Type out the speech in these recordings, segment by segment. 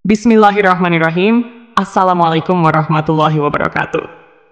Bismillahirrahmanirrahim. Assalamualaikum warahmatullahi wabarakatuh.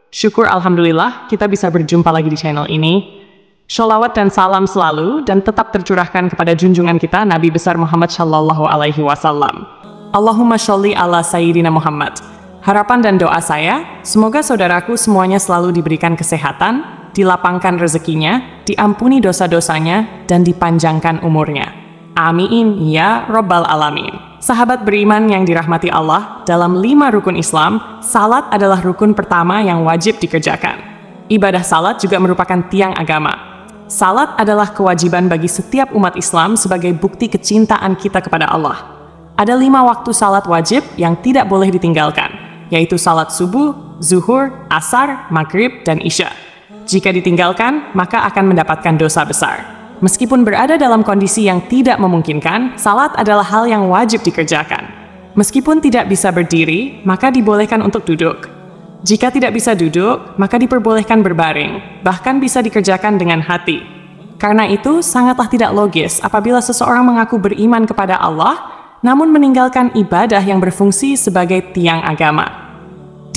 Syukur Alhamdulillah kita bisa berjumpa lagi di channel ini. Sholawat dan salam selalu dan tetap tercurahkan kepada junjungan kita Nabi besar Muhammad Shallallahu Alaihi Wasallam. Allahumma sholli ala Sayyidina Muhammad. Harapan dan doa saya, semoga saudaraku semuanya selalu diberikan kesehatan, dilapangkan rezekinya, diampuni dosa-dosanya, dan dipanjangkan umurnya. Amin ya Rabbal Alamin. Sahabat beriman yang dirahmati Allah, dalam 5 rukun Islam, salat adalah rukun pertama yang wajib dikerjakan. Ibadah salat juga merupakan tiang agama. Salat adalah kewajiban bagi setiap umat Islam sebagai bukti kecintaan kita kepada Allah. Ada 5 waktu salat wajib yang tidak boleh ditinggalkan, yaitu salat subuh, zuhur, asar, maghrib, dan isya. Jika ditinggalkan, maka akan mendapatkan dosa besar. Meskipun berada dalam kondisi yang tidak memungkinkan, salat adalah hal yang wajib dikerjakan. Meskipun tidak bisa berdiri, maka dibolehkan untuk duduk. Jika tidak bisa duduk, maka diperbolehkan berbaring, bahkan bisa dikerjakan dengan hati. Karena itu, sangatlah tidak logis apabila seseorang mengaku beriman kepada Allah, namun meninggalkan ibadah yang berfungsi sebagai tiang agama.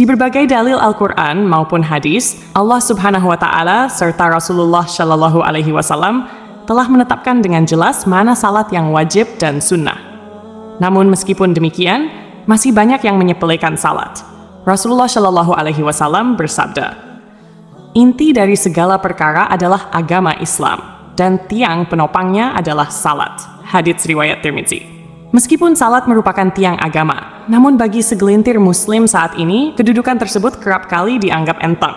Di berbagai dalil Al-Quran maupun hadis, Allah Subhanahu wa Ta'ala serta Rasulullah Shallallahu Alaihi Wasallam telah menetapkan dengan jelas mana salat yang wajib dan sunnah. Namun meskipun demikian, masih banyak yang menyepelekan salat. Rasulullah Shallallahu Alaihi Wasallam bersabda, "Inti dari segala perkara adalah agama Islam, dan tiang penopangnya adalah salat." Hadits riwayat Tirmidzi. Meskipun salat merupakan tiang agama, namun bagi segelintir muslim saat ini, kedudukan tersebut kerap kali dianggap enteng.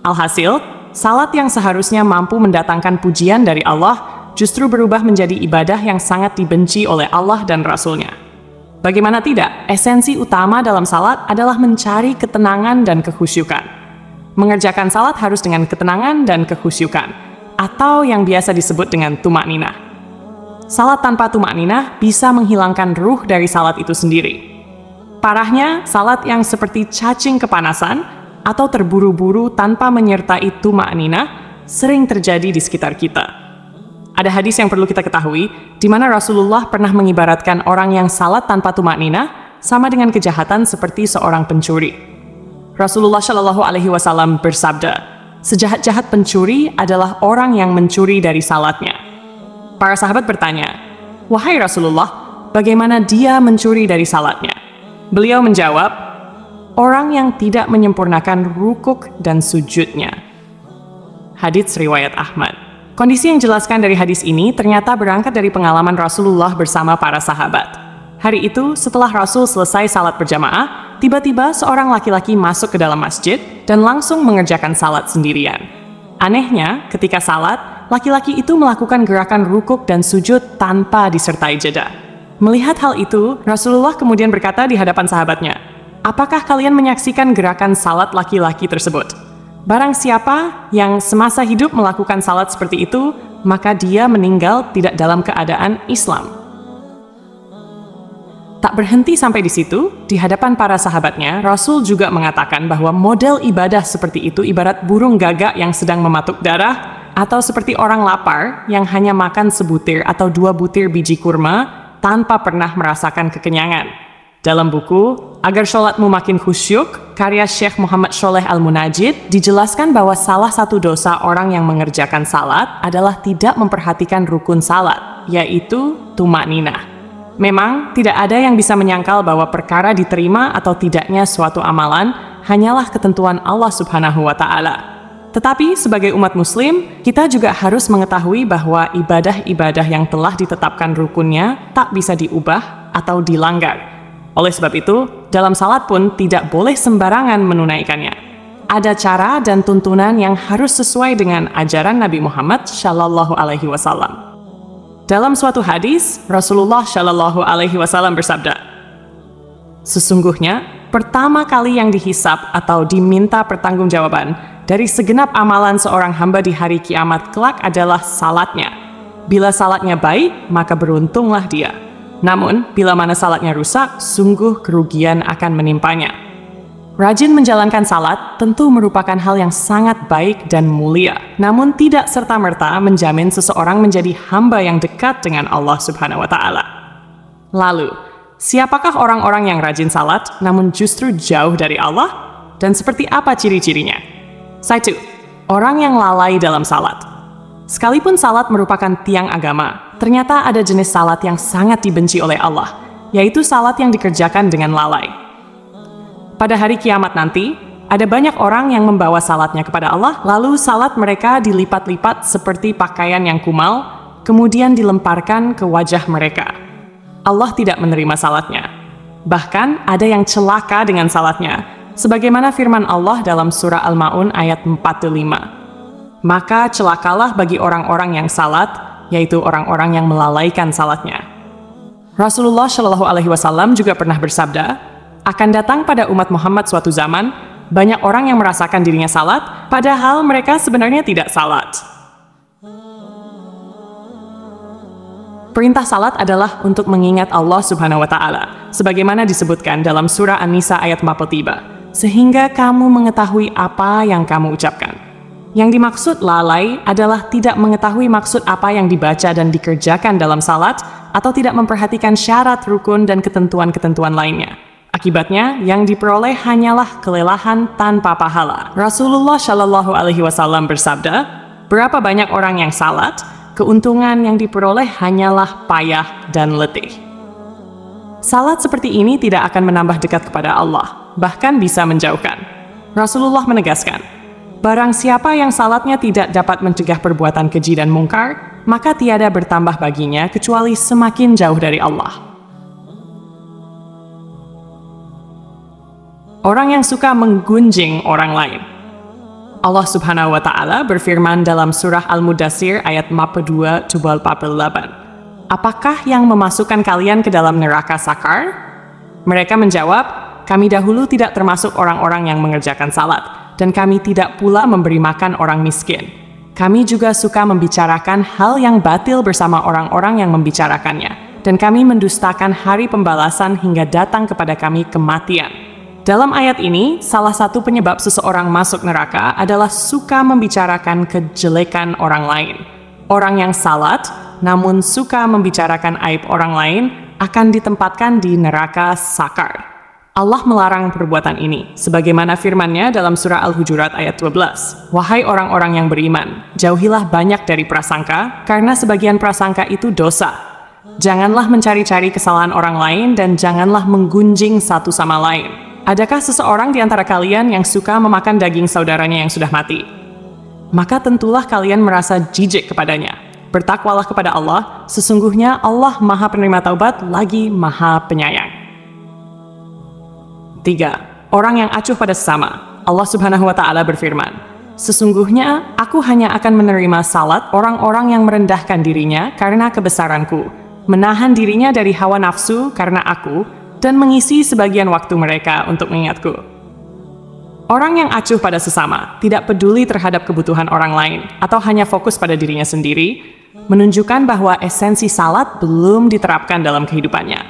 Alhasil, salat yang seharusnya mampu mendatangkan pujian dari Allah justru berubah menjadi ibadah yang sangat dibenci oleh Allah dan Rasul-Nya. Bagaimana tidak, esensi utama dalam salat adalah mencari ketenangan dan kekhusyukan. Mengerjakan salat harus dengan ketenangan dan kekhusyukan, atau yang biasa disebut dengan tumakninah. Salat tanpa tumakninah bisa menghilangkan ruh dari salat itu sendiri. Parahnya, salat yang seperti cacing kepanasan atau terburu-buru tanpa menyertai tumakninah sering terjadi di sekitar kita. Ada hadis yang perlu kita ketahui, di mana Rasulullah pernah mengibaratkan orang yang salat tanpa tumakninah sama dengan kejahatan seperti seorang pencuri. Rasulullah Shallallahu Alaihi Wasallam bersabda, "Sejahat-jahat pencuri adalah orang yang mencuri dari salatnya." Para sahabat bertanya, "Wahai Rasulullah, bagaimana dia mencuri dari salatnya?" Beliau menjawab, "Orang yang tidak menyempurnakan rukuk dan sujudnya." Hadits riwayat Ahmad. Kondisi yang dijelaskan dari hadis ini ternyata berangkat dari pengalaman Rasulullah bersama para sahabat. Hari itu, setelah Rasul selesai salat berjamaah, tiba-tiba seorang laki-laki masuk ke dalam masjid dan langsung mengerjakan salat sendirian. Anehnya, ketika salat, laki-laki itu melakukan gerakan rukuk dan sujud tanpa disertai jeda. Melihat hal itu, Rasulullah kemudian berkata di hadapan sahabatnya, "Apakah kalian menyaksikan gerakan salat laki-laki tersebut? Barang siapa yang semasa hidup melakukan salat seperti itu, maka dia meninggal tidak dalam keadaan Islam." Tak berhenti sampai di situ, di hadapan para sahabatnya, Rasul juga mengatakan bahwa model ibadah seperti itu ibarat burung gagak yang sedang mematuk darah, atau seperti orang lapar yang hanya makan sebutir atau 2 butir biji kurma tanpa pernah merasakan kekenyangan. Dalam buku Agar Sholatmu Makin Khusyuk, karya Syekh Muhammad Sholeh Al-Munajid, dijelaskan bahwa salah satu dosa orang yang mengerjakan salat adalah tidak memperhatikan rukun salat, yaitu tumakninah. Memang, tidak ada yang bisa menyangkal bahwa perkara diterima atau tidaknya suatu amalan hanyalah ketentuan Allah Subhanahu wa Ta'ala. Tetapi, sebagai umat muslim, kita juga harus mengetahui bahwa ibadah-ibadah yang telah ditetapkan rukunnya tak bisa diubah atau dilanggar. Oleh sebab itu, dalam salat pun tidak boleh sembarangan menunaikannya. Ada cara dan tuntunan yang harus sesuai dengan ajaran Nabi Muhammad Shallallahu Alaihi Wasallam. Dalam suatu hadis, Rasulullah Shallallahu Alaihi Wasallam bersabda, "Sesungguhnya, pertama kali yang dihisab atau diminta pertanggungjawaban dari segenap amalan seorang hamba di hari kiamat kelak adalah salatnya. Bila salatnya baik, maka beruntunglah dia. Namun, bila mana salatnya rusak, sungguh kerugian akan menimpanya." Rajin menjalankan salat tentu merupakan hal yang sangat baik dan mulia, namun tidak serta-merta menjamin seseorang menjadi hamba yang dekat dengan Allah Subhanahu wa Ta'ala. Lalu, Siapakah orang-orang yang rajin salat, namun justru jauh dari Allah? Dan seperti apa ciri-cirinya? 1. Orang yang lalai dalam salat. Sekalipun salat merupakan tiang agama, ternyata ada jenis salat yang sangat dibenci oleh Allah, yaitu salat yang dikerjakan dengan lalai. Pada hari kiamat nanti, ada banyak orang yang membawa salatnya kepada Allah, lalu salat mereka dilipat-lipat seperti pakaian yang kumal, kemudian dilemparkan ke wajah mereka. Allah tidak menerima salatnya. Bahkan ada yang celaka dengan salatnya, sebagaimana firman Allah dalam surah Al-Ma'un ayat 45. Maka celakalah bagi orang-orang yang salat, yaitu orang-orang yang melalaikan salatnya. Rasulullah Shallallahu Alaihi Wasallam juga pernah bersabda, akan datang pada umat Muhammad suatu zaman, banyak orang yang merasakan dirinya salat, padahal mereka sebenarnya tidak salat. Perintah salat adalah untuk mengingat Allah Subhanahu wa Ta'ala, sebagaimana disebutkan dalam surah An-Nisa ayat 43, sehingga kamu mengetahui apa yang kamu ucapkan. Yang dimaksud lalai adalah tidak mengetahui maksud apa yang dibaca dan dikerjakan dalam salat, atau tidak memperhatikan syarat, rukun, dan ketentuan-ketentuan lainnya. Akibatnya, yang diperoleh hanyalah kelelahan tanpa pahala. Rasulullah Shallallahu Alaihi Wasallam bersabda, berapa banyak orang yang salat, keuntungan yang diperoleh hanyalah payah dan letih. Salat seperti ini tidak akan menambah dekat kepada Allah, bahkan bisa menjauhkan. Rasulullah menegaskan, barang siapa yang salatnya tidak dapat mencegah perbuatan keji dan mungkar, maka tiada bertambah baginya kecuali semakin jauh dari Allah. Orang yang suka menggunjing orang lain. Allah Subhanahu wa Ta'ala berfirman dalam surah Al-Mudaththir ayat 42-48. Apakah yang memasukkan kalian ke dalam neraka sakar? Mereka menjawab, kami dahulu tidak termasuk orang-orang yang mengerjakan salat, dan kami tidak pula memberi makan orang miskin. Kami juga suka membicarakan hal yang batil bersama orang-orang yang membicarakannya, dan kami mendustakan hari pembalasan hingga datang kepada kami kematian. Dalam ayat ini, salah satu penyebab seseorang masuk neraka adalah suka membicarakan kejelekan orang lain. Orang yang salat, namun suka membicarakan aib orang lain, akan ditempatkan di neraka sakar. Allah melarang perbuatan ini, sebagaimana firman-Nya dalam surah Al-Hujurat ayat 12. Wahai orang-orang yang beriman, jauhilah banyak dari prasangka, karena sebagian prasangka itu dosa. Janganlah mencari-cari kesalahan orang lain, dan janganlah menggunjing satu sama lain. Adakah seseorang di antara kalian yang suka memakan daging saudaranya yang sudah mati? Maka tentulah kalian merasa jijik kepadanya. Bertakwalah kepada Allah, sesungguhnya Allah Maha Penerima Taubat lagi Maha Penyayang. 3. Orang yang acuh pada sesama. Allah Subhanahu wa Ta'ala berfirman, sesungguhnya aku hanya akan menerima salat orang-orang yang merendahkan dirinya karena kebesaranku, menahan dirinya dari hawa nafsu karena aku, dan mengisi sebagian waktu mereka untuk mengingatku. Orang yang acuh pada sesama, tidak peduli terhadap kebutuhan orang lain, atau hanya fokus pada dirinya sendiri, menunjukkan bahwa esensi salat belum diterapkan dalam kehidupannya.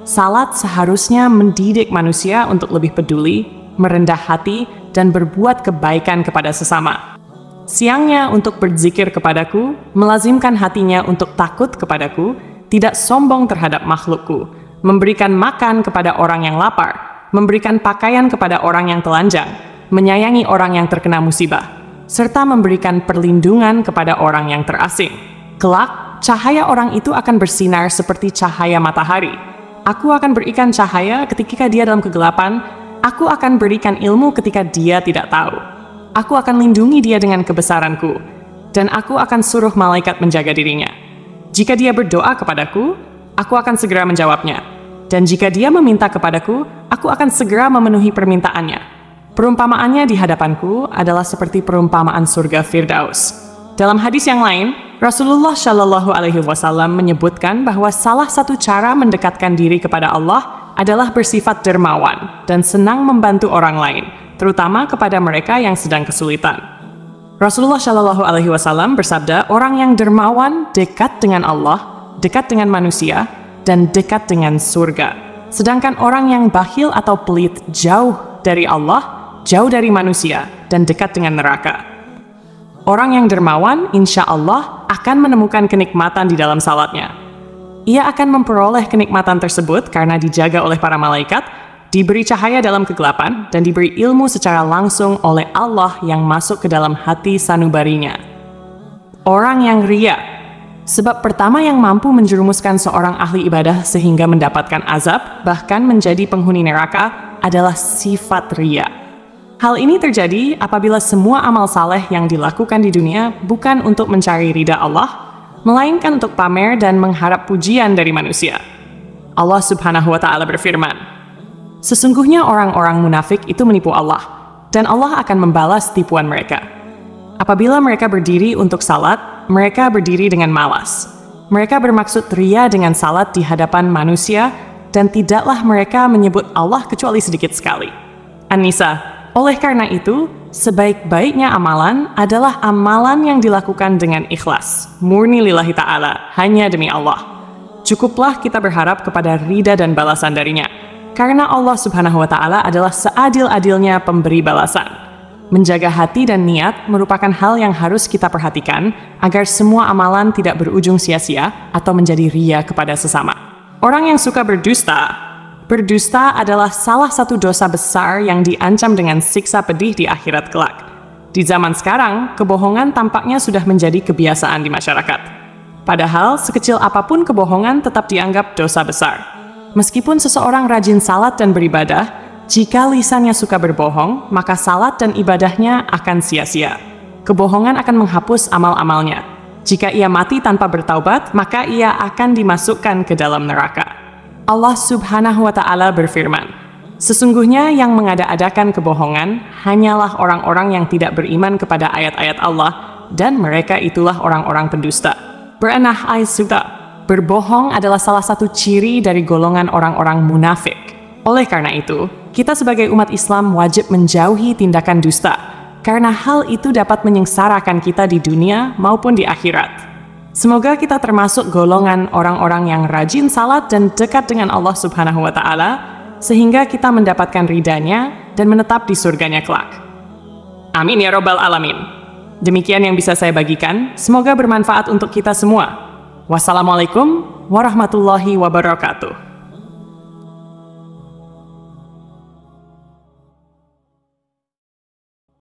Salat seharusnya mendidik manusia untuk lebih peduli, merendah hati, dan berbuat kebaikan kepada sesama. Siangnya untuk berzikir kepadaku, melazimkan hatinya untuk takut kepadaku, tidak sombong terhadap makhlukku, memberikan makan kepada orang yang lapar, memberikan pakaian kepada orang yang telanjang, menyayangi orang yang terkena musibah, serta memberikan perlindungan kepada orang yang terasing. Kelak, cahaya orang itu akan bersinar seperti cahaya matahari. Aku akan berikan cahaya ketika dia dalam kegelapan, aku akan berikan ilmu ketika dia tidak tahu. Aku akan lindungi dia dengan kebesaranku, dan aku akan suruh malaikat menjaga dirinya. Jika dia berdoa kepadaku, aku akan segera menjawabnya. Dan jika dia meminta kepadaku, aku akan segera memenuhi permintaannya. Perumpamaannya di hadapanku adalah seperti perumpamaan surga Firdaus. Dalam hadis yang lain, Rasulullah Shallallahu Alaihi Wasallam menyebutkan bahwa salah satu cara mendekatkan diri kepada Allah adalah bersifat dermawan dan senang membantu orang lain, terutama kepada mereka yang sedang kesulitan. Rasulullah Shallallahu Alaihi Wasallam bersabda, orang yang dermawan dekat dengan Allah, dekat dengan manusia, dan dekat dengan surga. Sedangkan orang yang bakhil atau pelit jauh dari Allah, jauh dari manusia, dan dekat dengan neraka. Orang yang dermawan, insya Allah, akan menemukan kenikmatan di dalam salatnya. Ia akan memperoleh kenikmatan tersebut karena dijaga oleh para malaikat, diberi cahaya dalam kegelapan, dan diberi ilmu secara langsung oleh Allah yang masuk ke dalam hati sanubarinya. Orang yang ria. Sebab pertama yang mampu menjerumuskan seorang ahli ibadah sehingga mendapatkan azab, bahkan menjadi penghuni neraka, adalah sifat ria. Hal ini terjadi apabila semua amal saleh yang dilakukan di dunia bukan untuk mencari ridha Allah, melainkan untuk pamer dan mengharap pujian dari manusia. Allah Subhanahu wa Ta'ala berfirman, "Sesungguhnya orang-orang munafik itu menipu Allah, dan Allah akan membalas tipuan mereka. Apabila mereka berdiri untuk salat, mereka berdiri dengan malas. Mereka bermaksud ria dengan salat di hadapan manusia, dan tidaklah mereka menyebut Allah kecuali sedikit sekali." An-Nisa. Oleh karena itu, sebaik-baiknya amalan adalah amalan yang dilakukan dengan ikhlas, murni lillahi ta'ala, hanya demi Allah. Cukuplah kita berharap kepada ridha dan balasan darinya, karena Allah Subhanahu wa Ta'ala adalah seadil-adilnya pemberi balasan. Menjaga hati dan niat merupakan hal yang harus kita perhatikan agar semua amalan tidak berujung sia-sia atau menjadi ria kepada sesama. Orang yang suka berdusta adalah salah satu dosa besar yang diancam dengan siksa pedih di akhirat kelak. Di zaman sekarang, kebohongan tampaknya sudah menjadi kebiasaan di masyarakat. Padahal, sekecil apapun kebohongan tetap dianggap dosa besar. Meskipun seseorang rajin salat dan beribadah, jika lisannya suka berbohong, maka salat dan ibadahnya akan sia-sia. Kebohongan akan menghapus amal-amalnya. Jika ia mati tanpa bertaubat, maka ia akan dimasukkan ke dalam neraka. Allah Subhanahu wa Ta'ala berfirman, "Sesungguhnya yang mengada-adakan kebohongan hanyalah orang-orang yang tidak beriman kepada ayat-ayat Allah, dan mereka itulah orang-orang pendusta." Berenah Aisuta, berbohong adalah salah satu ciri dari golongan orang-orang munafik. Oleh karena itu, kita sebagai umat Islam wajib menjauhi tindakan dusta, karena hal itu dapat menyengsarakan kita di dunia maupun di akhirat. Semoga kita termasuk golongan orang-orang yang rajin salat dan dekat dengan Allah Subhanahu wa Ta'ala, sehingga kita mendapatkan ridhanya dan menetap di surganya kelak. Amin ya Rabbal Alamin. Demikian yang bisa saya bagikan, semoga bermanfaat untuk kita semua. Wassalamualaikum warahmatullahi wabarakatuh.